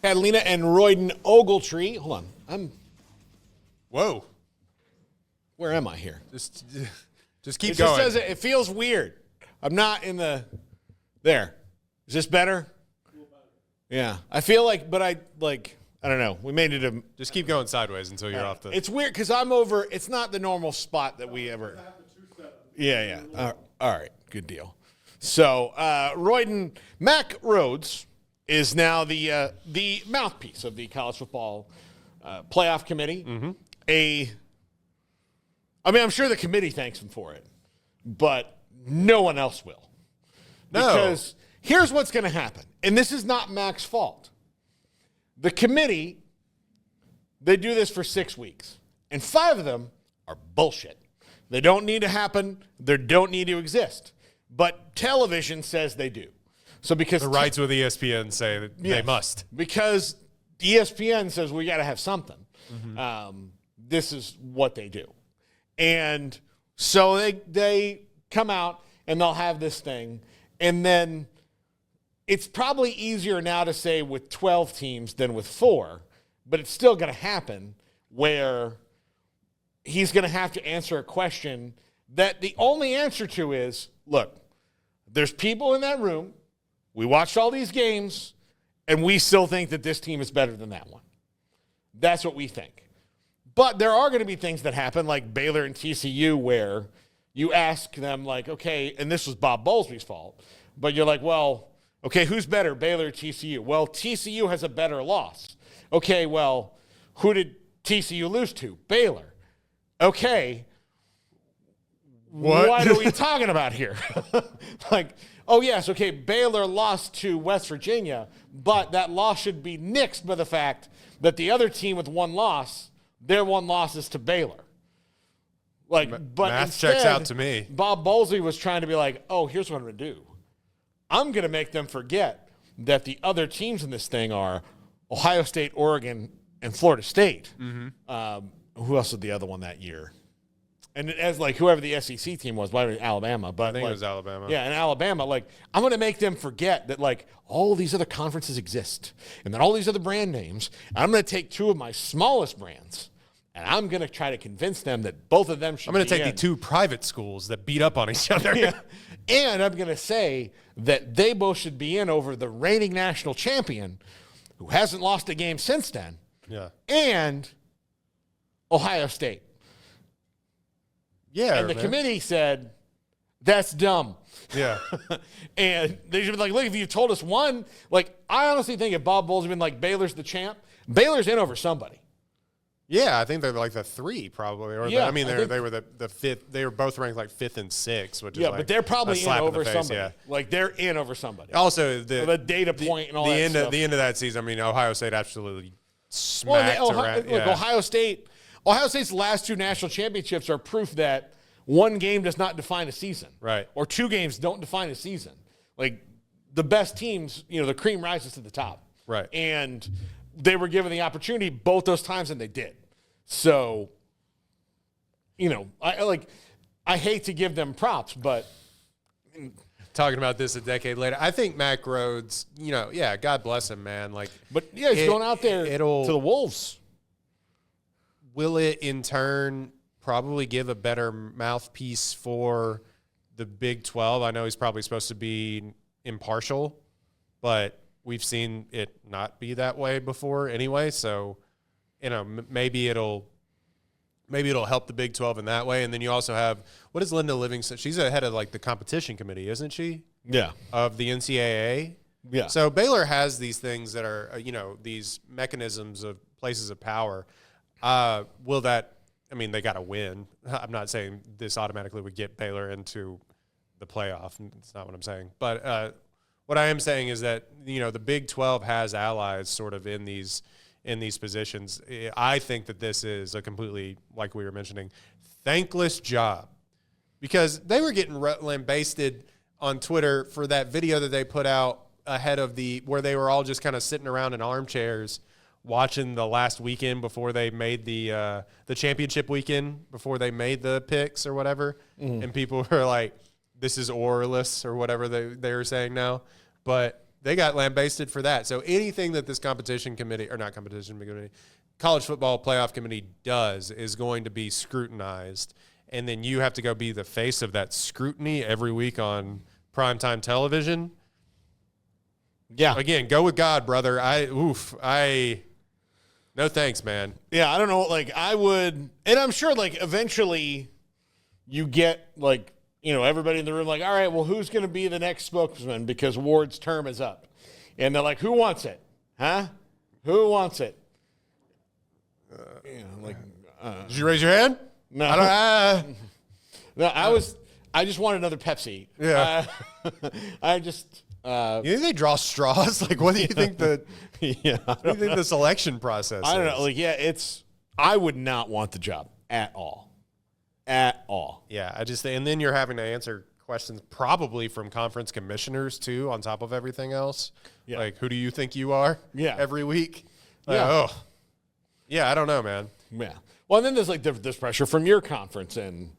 Catalina and Rhoades Ogletree. Hold on. Whoa. Where am I here? Just keep It going. just says it feels weird. I'm not in the. There. Is this better? Yeah. I feel like, but I don't know. We made it a. Just keep going sideways until you're off the. It's weird because I'm over. It's not the normal spot that we ever. Yeah. All right. Good deal. So, Mack Rhoades is now the mouthpiece of the college football playoff committee. Mm-hmm. I'm sure the committee thanks him for it, but no one else will. No. Because here's what's going to happen, and this is not Mack's fault. The committee, they do this for 6 weeks, and 5 of them are bullshit. They don't need to happen. They don't need to exist. But television says they do. So because the rights with ESPN say that they must. Because ESPN says we got to have something. Mm-hmm. This is what they do. And so they come out and they'll have this thing. And then it's probably easier now to say with 12 teams than with 4. But it's still going to happen where he's going to have to answer a question that the only answer to is, look, there's people in that room. We watched all these games, and we still think that this team is better than that one. That's what we think. But there are going to be things that happen, like Baylor and TCU, where you ask them, like, okay, and this was Bob Bowlesby's fault, but you're like, well, okay, who's better, Baylor or TCU? Well, TCU has a better loss. Okay, well, who did TCU lose to? Baylor. Okay, what are we talking about here? Like, oh, yes, okay, Baylor lost to West Virginia, but that loss should be nixed by the fact that the other team with one loss, their one loss is to Baylor. Like, but math instead, checks out to me. Bob Bowlesby was trying to be like, oh, here's what I'm going to do. I'm going to make them forget that the other teams in this thing are Ohio State, Oregon, and Florida State. Mm-hmm. Who else was the other one that year? And as like whoever the SEC team was, why was it Alabama? But I think it was Alabama. Yeah, and Alabama. Like, I'm going to make them forget that like all these other conferences exist, and then all these other brand names. And I'm going to take 2 of my smallest brands, and I'm going to try to convince them that both of them should. I'm going to take the 2 private schools that beat up on each other. Yeah. And I'm going to say that they both should be in over the reigning national champion, who hasn't lost a game since then. Yeah. And Ohio State. Yeah. And the committee said, that's dumb. Yeah. And they should be like, look, if you told us one, like, I honestly think if Bob Bowles had been like, Baylor's the champ, Baylor's in over somebody. Yeah, I think they're like the 3 probably. Or Yeah, they were the 5th. They were both ranked like 5th and 6th, which is Yeah, like but they're probably a in slap over the face, somebody. Yeah. Like, they're in over somebody. Also, the data point and all that stuff. The end of that season, I mean, Ohio State absolutely smacked around. Look, Ohio State's last 2 national championships are proof that one game does not define a season. Right. Or 2 games don't define a season. Like, the best teams, the cream rises to the top. Right. And they were given the opportunity both those times, and they did. So, I hate to give them props, but talking about this a decade later, I think Mack Rhoades, God bless him, man. He's going out there to the Wolves. Will it in turn probably give a better mouthpiece for the Big 12? I know he's probably supposed to be impartial, but we've seen it not be that way before anyway. So, maybe it'll help the Big 12 in that way. And then you also have, what is Linda Livingston? She's the head of like the competition committee, isn't she? Yeah. Of the NCAA. Yeah. So Baylor has these things that are, these mechanisms of places of power. They got to win. I'm not saying this automatically would get Baylor into the playoff. That's not what I'm saying. But what I am saying is that, the Big 12 has allies sort of in these positions. I think that this is a completely, like we were mentioning, thankless job, because they were getting lambasted on Twitter for that video that they put out ahead of where they were all just kind of sitting around in armchairs watching the last weekend before they made the championship weekend, before they made the picks or whatever. And people were like, this is orless or whatever they were saying now. But they got lambasted for that. So anything that this college football playoff committee does is going to be scrutinized. And then you have to go be the face of that scrutiny every week on primetime television. Yeah. Again, go with God, brother. No thanks, man. Yeah, I don't know. Like, I would, and I'm sure, like, eventually you get, like, you know, everybody in the room, like, all right, well, who's going to be the next spokesman because Ward's term is up? And they're like, who wants it? Huh? Who wants it? Did you raise your hand? No. No, I just want another Pepsi. Yeah. You think they draw straws? Like, what do you think what do you think the selection process I don't is? know. Like, yeah, I would not want the job at all. At all. Yeah, and then you're having to answer questions probably from conference commissioners too, on top of everything else. Yeah. Like, who do you think you are? Yeah. Every week. Like, Yeah. Yeah, I don't know, man. Yeah. Well, and then there's like this pressure from your conference, and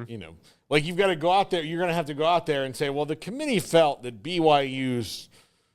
you know, like you've got to go out there. You're going to have to go out there and say, well, the committee felt that BYU's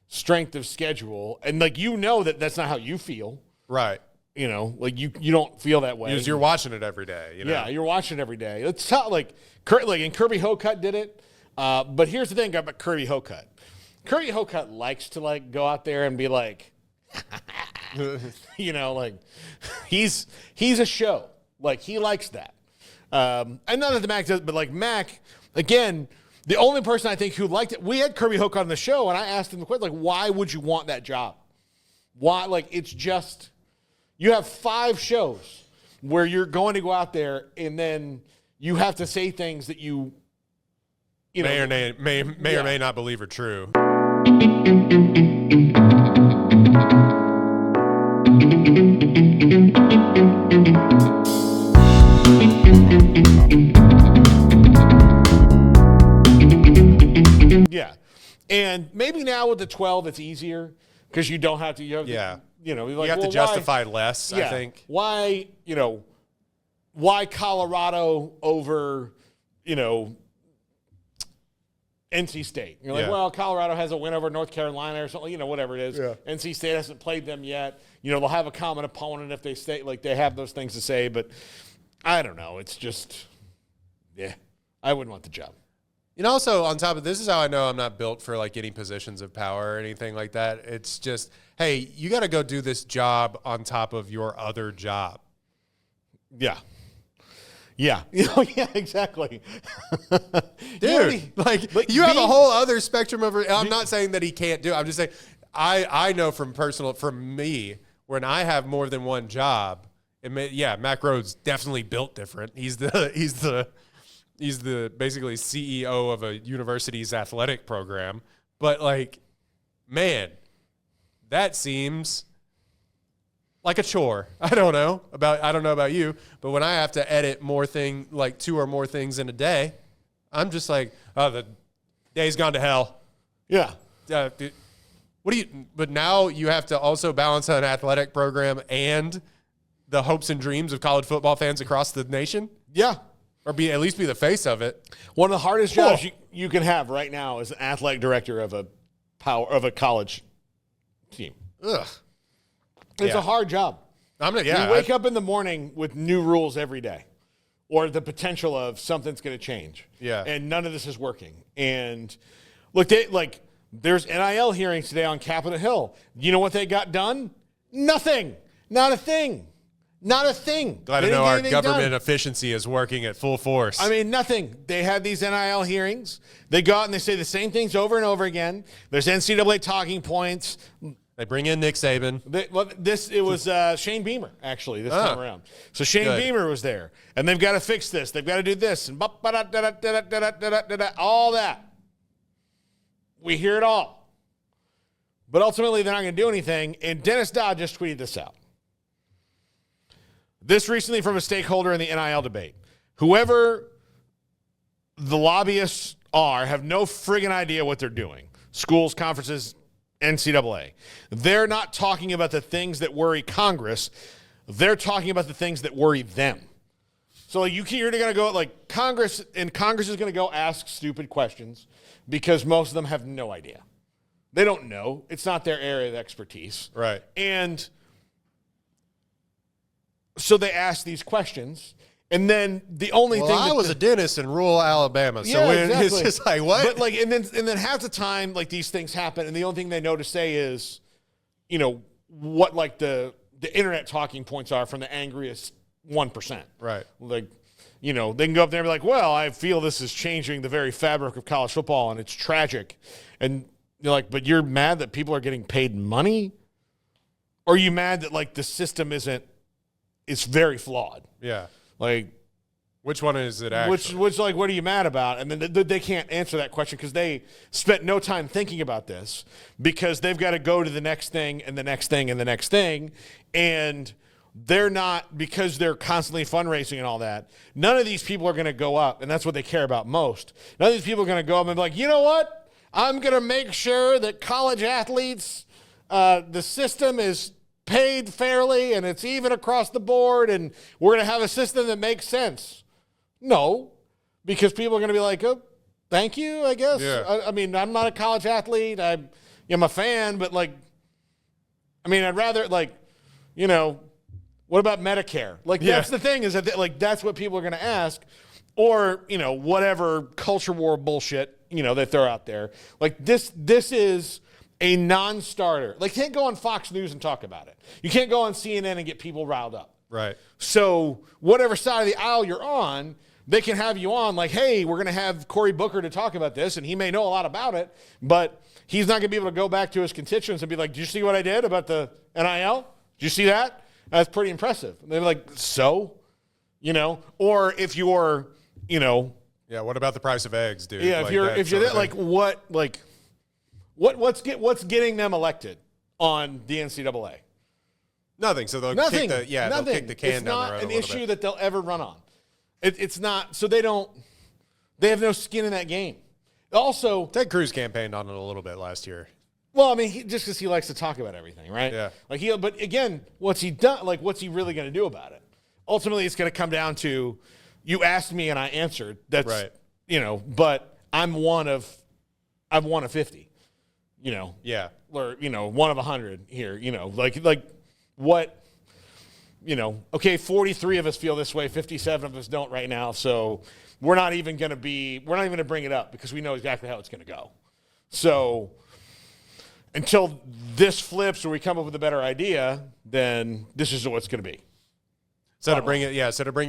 strength of schedule, and like you know that's not how you feel, Right? You know, like you don't feel that way Because you're watching it every day. You know? Yeah, you're watching it every day. It's tough. Like and Kirby Hocutt did it, but here's the thing about Kirby Hocutt. Kirby Hocutt likes to like go out there and be like. You know, like he's a show. Like he likes that. And not that the Mack does, but like Mack, again, the only person I think who liked it, we had Kirby Hook on the show, and I asked him the question, like, why would you want that job? Why? Like, it's just, you have 5 shows where you're going to go out there and then you have to say things that you may or may not believe are true. Yeah. And maybe now with the 12, it's easier because you don't have to, you have to justify less, I think. Why Colorado over, NC State? You're like, well, Colorado has a win over North Carolina or something, whatever it is. Yeah. NC State hasn't played them yet. They'll have a common opponent if they stay, like they have those things to say, but I don't know. It's just, I wouldn't want the job. Also on top of this is how I know I'm not built for like any positions of power or anything like that. It's just, hey, you got to go do this job on top of your other job. Yeah. Yeah. Yeah, exactly. Dude, you have a whole other spectrum of, I'm not saying that he can't do it. I'm just saying, I know from me, when I have more than one job, Mack Rhoades definitely built different. He's the basically CEO of a university's athletic program. But man, that seems like a chore. I don't know about you, but when I have to edit 2 or more things in a day, I'm just like, oh, the day's gone to hell. Yeah. But now you have to also balance an athletic program and the hopes and dreams of college football fans across the nation? Yeah. Or at least be the face of it. One of the hardest jobs you can have right now is an athletic director of a college team. Ugh. It's a hard job. You wake up in the morning with new rules every day, or the potential of something's going to change. Yeah. And none of this is working. And look, there's NIL hearings today on Capitol Hill. You know what they got done? Nothing. Not a thing. Not a thing. Glad to know our government efficiency is working at full force. I mean, nothing. They had these NIL hearings. They go out and they say the same things over and over again. There's NCAA talking points. They bring in Nick Saban. It was Shane Beamer, actually, this time around. So Shane Beamer was there. And they've got to fix this. They've got to do this. And all that. We hear it all. But ultimately, they're not going to do anything. And Dennis Dodd just tweeted this out. This recently from a stakeholder in the NIL debate. Whoever the lobbyists are have no friggin' idea what they're doing. Schools, conferences, NCAA. They're not talking about the things that worry Congress. They're talking about the things that worry them. So you're going to go Congress is going to go ask stupid questions because most of them have no idea. They don't know. It's not their area of expertise. Right. And so they ask these questions. And then the only thing I was a dentist in rural Alabama, so exactly. It's just like what? But like, and then half the time, like these things happen, and the only thing they know to say is, what like the internet talking points are from the angriest 1%. Right. Like, they can go up there and be like, well, I feel this is changing the very fabric of college football, and it's tragic. And you're like, but you're mad that people are getting paid money, or are you mad that like the system it's very flawed? Yeah. Like, which one is it actually? Which like, what are you mad about? And then they can't answer that question because they spent no time thinking about this because they've got to go to the next thing and the next thing and the next thing. And they're not, because they're constantly fundraising and all that, none of these people are going to go up, and that's what they care about most. None of these people are going to go up and be like, you know what? I'm going to make sure that college athletes, the system is paid fairly and it's even across the board, and we're going to have a system that makes sense. No, because people are going to be like, oh, thank you, I guess. Yeah. I mean, I'm not a college athlete. I'm a fan, but like, I mean, I'd rather like, what about Medicare? Like, that's the thing is that like, that's what people are going to ask, or, whatever culture war bullshit, they throw out there. Like this is a non-starter. Like, you can't go on Fox News and talk about it. You can't go on CNN and get people riled up. Right. So whatever side of the aisle you're on, they can have you on like, hey, we're going to have Cory Booker to talk about this, and he may know a lot about it, but he's not going to be able to go back to his constituents and be like, did you see what I did about the NIL? Did you see that? That's pretty impressive. And they're like, so? Or if you're, Yeah, what about the price of eggs, dude? Yeah, if you're there, like, what's getting them elected on the NCAA? Nothing. So they'll Nothing. They'll kick the can down the road. It's not an issue that they'll ever run on. It's not. So they have no skin in that game. Also, Ted Cruz campaigned on it a little bit last year. Well, I mean, just because he likes to talk about everything, right? Yeah. But again, what's he done? Like, what's he really going to do about it? Ultimately, it's going to come down to, you asked me and I answered. That's right. But I'm one of 50. Yeah. Or one of 100 here. Like what? Okay, 43 of us feel this way. 57 of us don't right now. So we're not even going to bring it up because we know exactly how it's going to go. So until this flips or we come up with a better idea, then this is what it's going to be. So to bring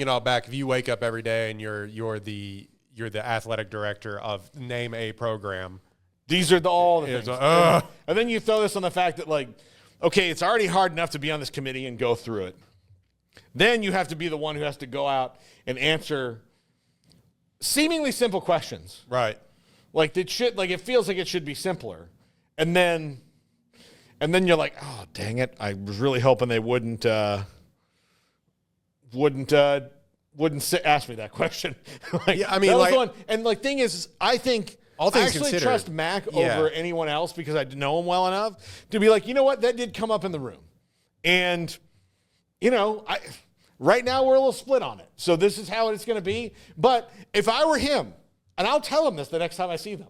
it all back, if you wake up every day and you're the athletic director of name a program, these are all the things. And then you throw this on the fact that, like, okay, it's already hard enough to be on this committee and go through it. Then you have to be the one who has to go out and answer seemingly simple questions. Right. Like it feels like it should be simpler. And then you're like, oh, dang it. I was really hoping they wouldn't ask me that question. And like, thing is, I think all things I actually considered, trust Mack over anyone else because I know him well enough to be like, you know what, that did come up in the room, and right now we're a little split on it. So this is how it's going to be. But if I were him, and I'll tell him this the next time I see them,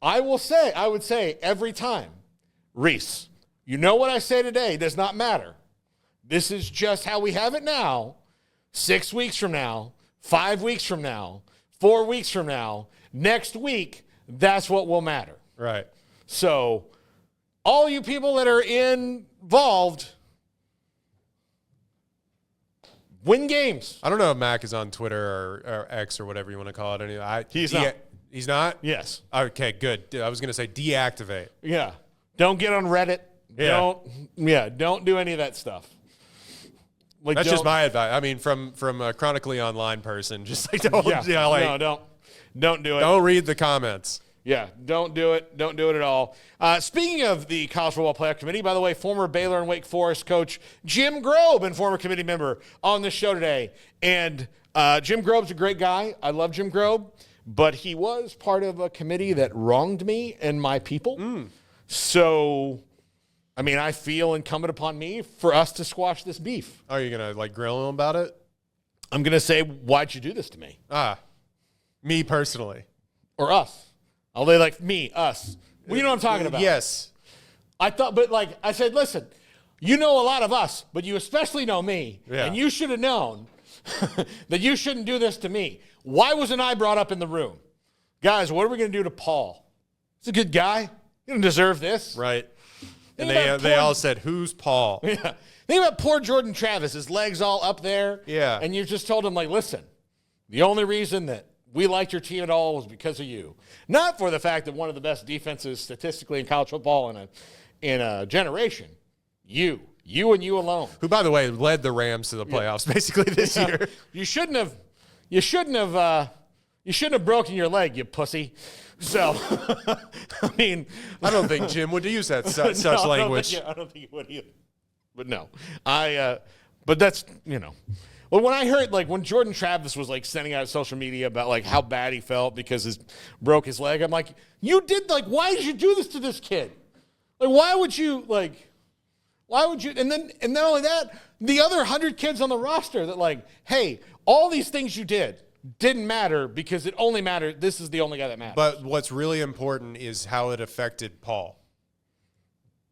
I would say every time, Reese, you know what I say today does not matter. This is just how we have it now. 6 weeks from now, 5 weeks from now, 4 weeks from now, next week, that's what will matter. Right. So all you people that are involved, win games. I don't know if Mac is on Twitter or X or whatever you want to call it. Anyway, He's not. He's not? Yes. Okay, good. I was going to say deactivate. Yeah. Don't get on Reddit. Yeah. Don't do any of that stuff. Like, that's just my advice. I mean, from a chronically online person, just like don't do it. Don't read the comments. Yeah, don't do it. Don't do it at all. Speaking of the College Football Playoff Committee, by the way, former Baylor and Wake Forest coach Jim Grobe and former committee member on the show today. And Jim Grobe's a great guy. I love Jim Grobe, but he was part of a committee that wronged me and my people. So, I mean, I feel incumbent upon me for us to squash this beef. Are you going to, grill him about it? I'm going to say, why'd you do this to me? Me personally. Or us. Are they like me, us? Well, you know what I'm talking about. Yes. I thought, but like I said, listen, you know a lot of us, but you especially know me, and you should have known that you shouldn't do this to me. Why wasn't I brought up in the room? Guys, what are we going to do to Paul? He's a good guy. He doesn't deserve this. Right. And they all said, who's Paul? Yeah. Think about poor Jordan Travis, his legs all up there. Yeah. And you just told him, like, listen, the only reason that we liked your team at all was because of you. Not for the fact that one of the best defenses statistically in college football in a generation. You and you alone. Who, by the way, led the Rams to the playoffs basically this year. You shouldn't have broken your leg, you pussy. So, I mean, I don't think Jim would use that such language. I don't think he would either. But no, but that's, Well, when I heard, like, when Jordan Travis was, like, sending out social media about, like, how bad he felt because he broke his leg, I'm like, you did, like, why did you do this to this kid? Like, why would you, and then not only that, the other 100 kids on the roster that, like, hey, all these things you didn't matter because it only mattered, this is the only guy that matters. But what's really important is how it affected Paul.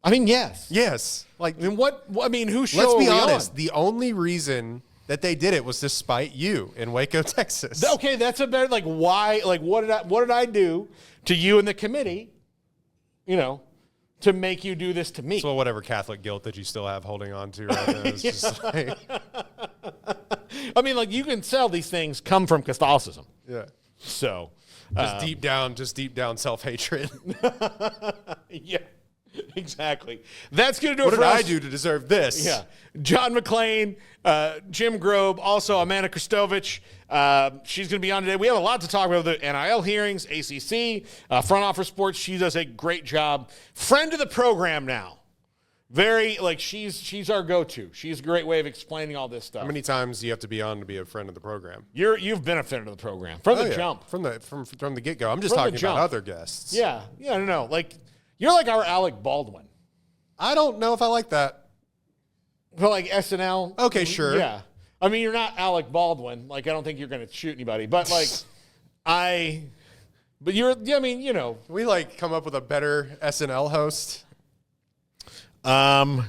I mean, yes. Yes. Like, I mean, who show let's are be we honest, on? the only reason that they did it was to spite you in Waco, Texas. Okay, that's a better, like, why, like, what did I do to you and the committee, to make you do this to me? So whatever Catholic guilt that you still have holding on to right now is just like... I mean, like, you can tell these things come from Catholicism. Yeah. So. Just deep down self-hatred. Yeah. Exactly. That's going to do it for us. What did I do to deserve this? Yeah. John McClain, Jim Grobe, also Amanda Kristovich. She's going to be on today. We have a lot to talk about the NIL hearings, ACC, front office sports. She does a great job. Friend of the program now. Very, like, she's our go-to. She's a great way of explaining all this stuff. How many times do you have to be on to be a friend of the program? You've been a friend of the program from the jump. From the get-go. I'm just talking about other guests. Yeah. Yeah, no. Like, you're like our Alec Baldwin. I don't know if I like that. For like SNL. Okay, sure. Yeah. I mean, you're not Alec Baldwin. Like, I don't think you're going to shoot anybody. But, like, but you're, I mean, Can we, like, come up with a better SNL host? Can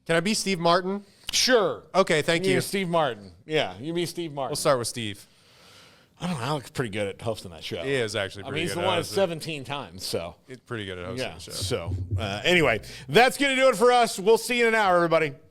I be Steve Martin? Sure. Okay, thank you. Steve Martin. Yeah, you be Steve Martin. We'll start with Steve. I don't know. Alec's pretty good at hosting that show. He is actually pretty good. He's the one 17 times, so. He's pretty good at hosting the show. So, anyway, that's going to do it for us. We'll see you in an hour, everybody.